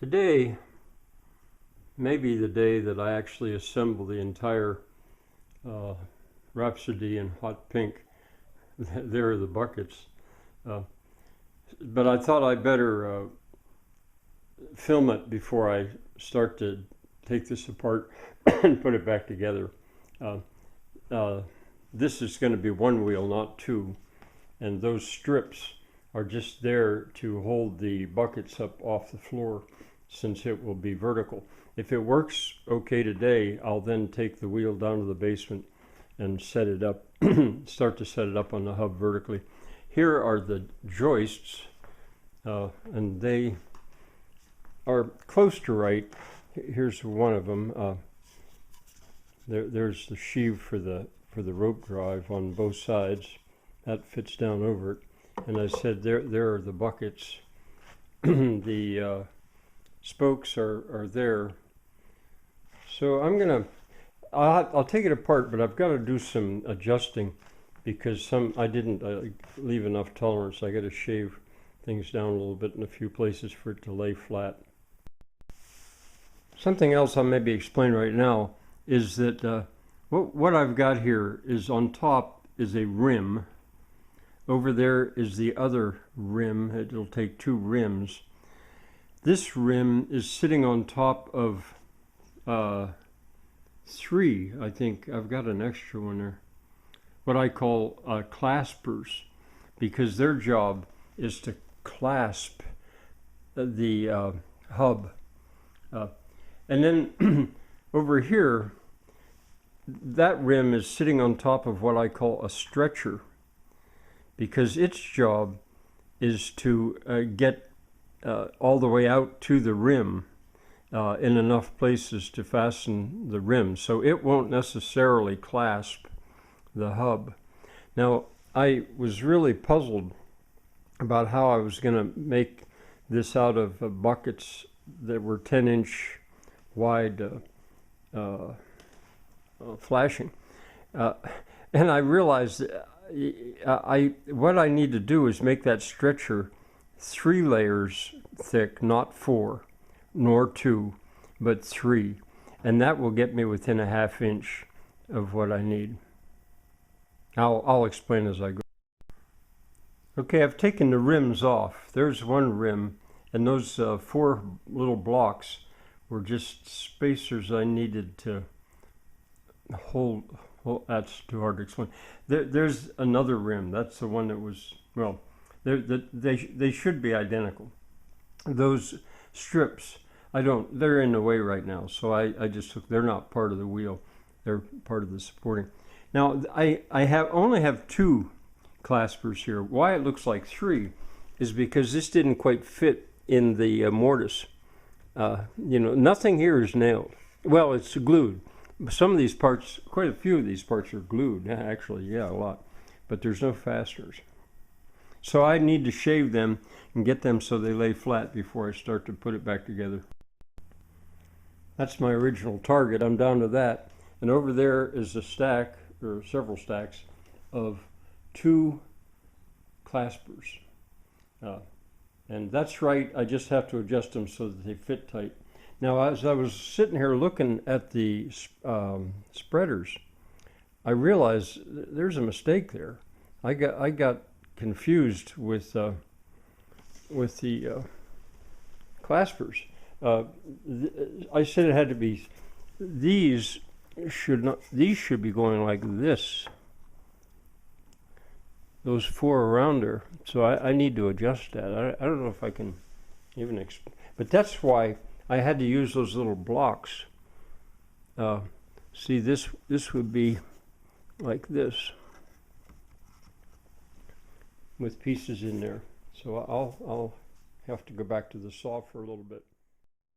Today may be the day that I actually assemble the entire Rhapsody in hot pink. There are the buckets. But I thought I'd better film it before I start to take this apart and put it back together. This is going to be one wheel, not two. And those strips are just there to hold the buckets up off the floor, since it will be vertical. If it works okay today, I'll then take the wheel down to the basement and set it up, start to set it up on the hub vertically. Here are the joists, and they are close to right. Here's one of them. There's the sheave for the rope drive on both sides. That fits down over it. And I said there are the buckets. The spokes are there. So I'll take it apart, but I've got to do some adjusting because I didn't leave enough tolerance. I got to shave things down a little bit in a few places for it to lay flat. Something else I'll maybe explain right now is that what I've got here is on top is a rim. Over there is the other rim. It'll take two rims. This rim is sitting on top of three. I think I've got an extra one there. What I call claspers, because their job is to clasp the hub. And then over here, that rim is sitting on top of what I call a stretcher, because its job is to get all the way out to the rim in enough places to fasten the rim. So it won't necessarily clasp the hub. Now, I was really puzzled about how I was going to make this out of buckets that were 10-inch wide flashing. And I realized what I need to do is make that stretcher 3 layers thick, not 4, nor 2, but 3. And that will get me within a 1/2 inch of what I need. I'll explain as I go. Okay, I've taken the rims off. There's one rim, and those 4 little blocks were just spacers I needed to hold. Well, that's too hard to explain. There's another rim. That's the one that was, well, they should be identical. Those strips, they're in the way right now, so I just took, they're not part of the wheel. They're part of the supporting. Now, I only have 2 claspers here. Why it looks like 3 is because this didn't quite fit in the mortise. Nothing here is nailed. Well, it's glued. Some of these parts, quite a few of these parts are glued. Actually, yeah, a lot. But there's no fasteners. So I need to shave them and get them so they lay flat before I start to put it back together. That's my original target. I'm down to that. And over there is a stack, or several stacks, of 2 claspers. And that's right. I just have to adjust them so that they fit tight. Now, as I was sitting here looking at the spreaders, I realized there's a mistake there. I got confused with the claspers. I said it had to be, these should be going like this. Those 4 around there. So I need to adjust that. I don't know if I can even explain, but that's why I had to use those little blocks. See, this would be like this, with pieces in there. So I'll have to go back to the saw for a little bit.